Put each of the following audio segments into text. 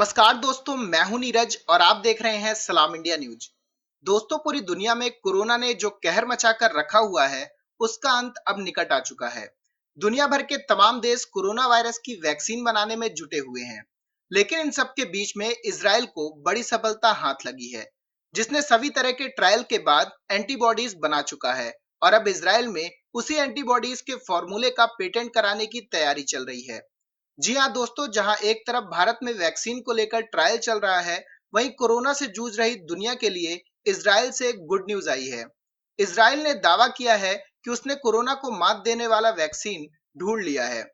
नमस्कार दोस्तों, मैं हूं नीरज और आप देख रहे हैं सलाम इंडिया न्यूज। दोस्तों, पूरी दुनिया में कोरोना ने जो कहर मचाकर रखा हुआ है, उसका अंत अब निकट आ चुका है। दुनिया भर के तमाम देश कोरोना वायरस की वैक्सीन बनाने में जुटे हुए हैं, लेकिन इन सब के बीच में इजराइल को बड़ी सफलता हाथ लगी है, जिसने सभी तरह के ट्रायल के बाद एंटीबॉडीज बना चुका है और अब इजराइल में उसी एंटीबॉडीज के फॉर्मूले का पेटेंट कराने की तैयारी चल रही है। जी हाँ दोस्तों, जहां एक तरफ भारत में वैक्सीन को लेकर ट्रायल चल रहा है, वहीं कोरोना से जूझ रही दुनिया के लिए इजराइल से एक गुड न्यूज आई है। इजराइल ने दावा किया है कि उसने कोरोना को मात देने वाला वैक्सीन ढूंढ लिया है।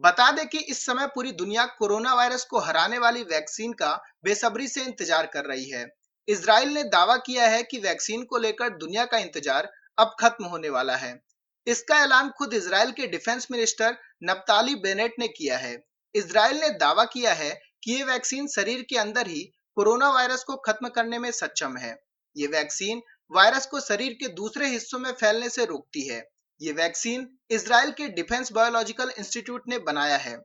बता दें कि इस समय पूरी दुनिया कोरोना वायरस को हराने वाली वैक्सीन का बेसब्री से इंतजार कर रही है। इजराइल ने दावा किया है कि वैक्सीन को लेकर दुनिया का इंतजार अब खत्म होने वाला है। इसका ऐलान खुद इजराइल के डिफेंस मिनिस्टर नप्ताली बेनेट ने किया है। इजराइल ने दावा किया है कि ये वैक्सीन शरीर के अंदर ही कोरोना वायरस को खत्म करने में सक्षम है। ये वैक्सीन वायरस को शरीर के दूसरे हिस्सों में फैलने से रोकती है। ये वैक्सीन इजराइल के डिफेंस बायोलॉजिकल इंस्टीट्यूट ने बनाया है।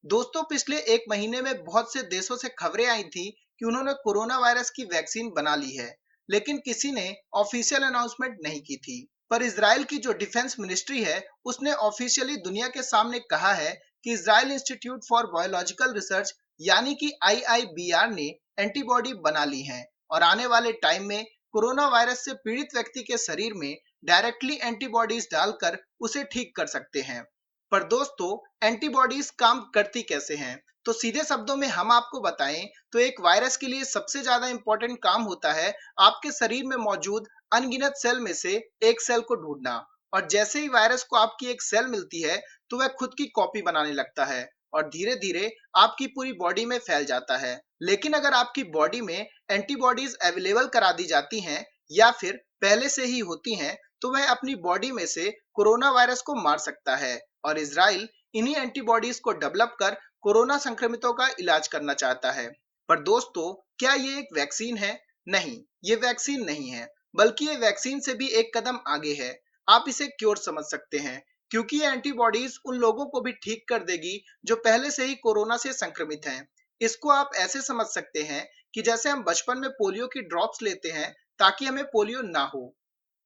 दोस्तों, पिछले एक महीने में बहुत से देशों से खबरें आई थी कि उन्होंने कोरोना वायरस की वैक्सीन बना ली है, लेकिन किसी ने ऑफिशियल अनाउंसमेंट नहीं की थी। पर इजराइल की जो डिफेंस मिनिस्ट्री है, उसने ऑफिशियली दुनिया के सामने कहा है कि Israel institute for biological research यानी कि आईआईबीआर ने एंटीबॉडी बना ली है और आने वाले टाइम में कोरोना वायरस से पीड़ित व्यक्ति के शरीर में डायरेक्टली एंटीबॉडीज डालकर उसे ठीक कर सकते हैं। पर दोस्तों, एंटीबॉडीज काम करती कैसे हैं? तो सीधे शब्दों में हम आपको बताएं तो एक वायरस के लिए सबसे ज्यादा इंपॉर्टेंट काम होता है आपके शरीर में मौजूद अनगिनत सेल में से एक सेल को ढूंढना। और जैसे ही वायरस को आपकी एक सेल मिलती है, तो वह खुद की कॉपी बनाने लगता है और धीरे धीरे आपकी पूरी बॉडी में फैल जाता है। लेकिन अगर आपकी बॉडी में एंटीबॉडीज अवेलेबल करा दी जाती हैं या फिर पहले से ही होती हैं, तो वह अपनी बॉडी में से कोरोना वायरस को मार सकता है। और इजराइल इन्हीं एंटीबॉडीज को डेवलप कर कोरोना संक्रमितों का इलाज करना चाहता है। पर दोस्तों, क्या ये एक वैक्सीन है? नहीं, ये वैक्सीन नहीं है, बल्कि ये वैक्सीन से भी एक कदम आगे है। आप इसे क्योर समझ सकते हैं, क्योंकि ये एंटीबॉडीज उन लोगों को भी ठीक कर देगी जो पहले से ही कोरोना से संक्रमित हैं। इसको आप ऐसे समझ सकते हैं कि जैसे हम बचपन में पोलियो की ड्रॉप्स लेते हैं ताकि हमें पोलियो ना हो,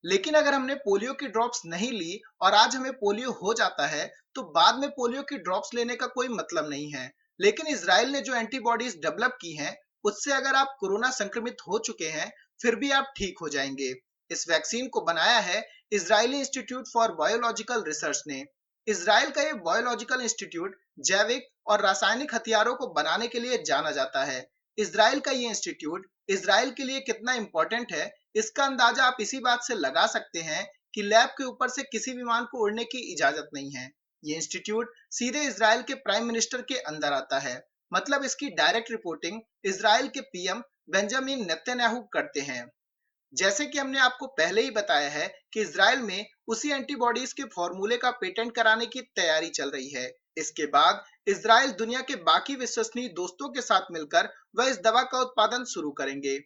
लेकिन अगर हमने पोलियो की ड्रॉप्स नहीं ली और आज हमें पोलियो हो जाता है, तो बाद में पोलियो की ड्रॉप्स लेने का कोई मतलब नहीं है। लेकिन इजराइल ने जो एंटीबॉडीज डेवलप की हैं, उससे अगर आप कोरोना संक्रमित हो चुके हैं, फिर भी आप ठीक हो जाएंगे। इस वैक्सीन को बनाया है Israeli institute for biological research ने। इजराइल का ये बायोलॉजिकल इंस्टीट्यूट जैविक और रासायनिक हथियारों को बनाने के लिए जाना जाता है। इजराइल का ये इंस्टीट्यूट इजराइल के लिए कितना इंपॉर्टेंट है, इसका अंदाजा आप इसी बात से लगा सकते हैं कि लैब के ऊपर से किसी विमान को उड़ने की इजाजत नहीं है। ये इंस्टीट्यूट सीधे इजराइल के प्राइम मिनिस्टर के अंदर आता है, मतलब इसकी डायरेक्ट रिपोर्टिंग इजराइल के पीएम बेंजामिन नेतन्याहू करते हैं। जैसे कि हमने आपको पहले ही बताया है कि इजराइल में उसी एंटीबॉडीज के फॉर्मूले का पेटेंट कराने की तैयारी चल रही है। इसके बाद इजराइल दुनिया के बाकी विश्वसनीय दोस्तों के साथ मिलकर वह इस दवा का उत्पादन शुरू करेंगे।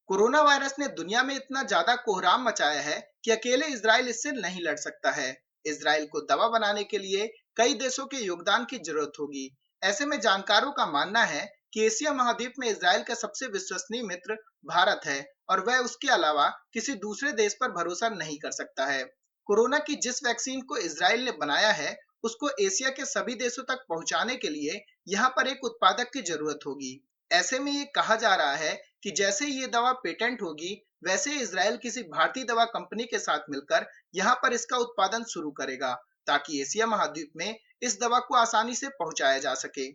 कोरोना वायरस ने दुनिया में इतना ज्यादा कोहराम मचाया है कि अकेले इजराइल इससे नहीं लड़ सकता है। इजराइल को दवा बनाने के लिए कई देशों के योगदान की जरूरत होगी। ऐसे में जानकारों का मानना है कि एशिया महाद्वीप में इजराइल का सबसे विश्वसनीय मित्र भारत है और वह उसके अलावा किसी दूसरे देश पर भरोसा नहीं कर सकता है। कोरोना की जिस वैक्सीन को इजराइल ने बनाया है, उसको एशिया के सभी देशों तक पहुंचाने के लिए यहाँ पर एक उत्पादक की जरूरत होगी। ऐसे में ये कहा जा रहा है कि जैसे ही ये दवा पेटेंट होगी, वैसे इजराइल किसी भारतीय दवा कंपनी के साथ मिलकर यहाँ पर इसका उत्पादन शुरू करेगा, ताकि एशिया महाद्वीप में इस दवा को आसानी से पहुंचाया जा सके।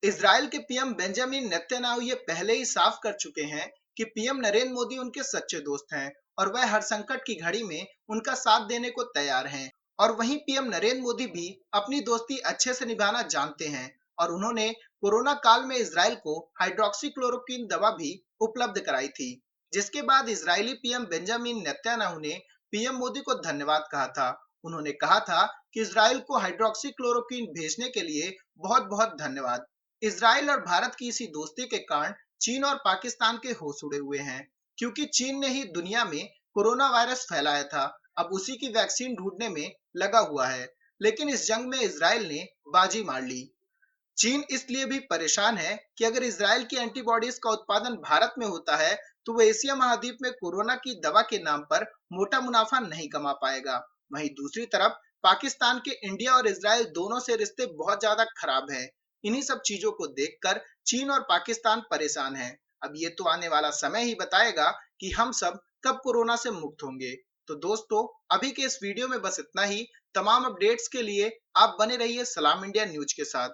इजराइल के पीएम बेंजामिन नेतन्याहू ये पहले ही साफ कर चुके हैं कि पीएम नरेंद्र मोदी उनके सच्चे दोस्त हैं और वह हर संकट की घड़ी में उनका साथ देने को तैयार हैं। और वहीं पीएम नरेंद्र मोदी भी अपनी दोस्ती अच्छे से निभाना जानते हैं और उन्होंने कोरोना काल में इजराइल को हाइड्रोक्सी क्लोरोक्विन दवा भी उपलब्ध कराई थी, जिसके बाद इजरायली पीएम बेंजामिन नेतन्याहू ने पीएम मोदी को धन्यवाद कहा था। उन्होंने कहा था कि इजराइल को हाइड्रोक्सी क्लोरोक्विन भेजने के लिए बहुत बहुत धन्यवाद। इजराइल और भारत की इसी दोस्ती के कारण चीन और पाकिस्तान के होश उड़े हुए हैं, क्योंकि चीन ने ही दुनिया में कोरोना वायरस फैलाया था, अब उसी की वैक्सीन ढूंढने में लगा हुआ है। लेकिन इस जंग में इजराइल ने बाजी मार ली। चीन इसलिए भी परेशान है कि अगर इजराइल की एंटीबॉडीज का उत्पादन भारत में होता है तो वो एशिया महाद्वीप में कोरोना की दवा के नाम पर मोटा मुनाफा नहीं कमा पाएगा। वहीं दूसरी तरफ पाकिस्तान के इंडिया और इजराइल दोनों से रिश्ते बहुत ज्यादा खराब हैं। इन्हीं सब चीजों को देखकर चीन और पाकिस्तान परेशान है। अब ये तो आने वाला समय ही बताएगा कि हम सब कब कोरोना से मुक्त होंगे। तो दोस्तों, अभी के इस वीडियो में बस इतना ही। तमाम अपडेट्स के लिए आप बने रहिए सलाम इंडिया न्यूज के साथ।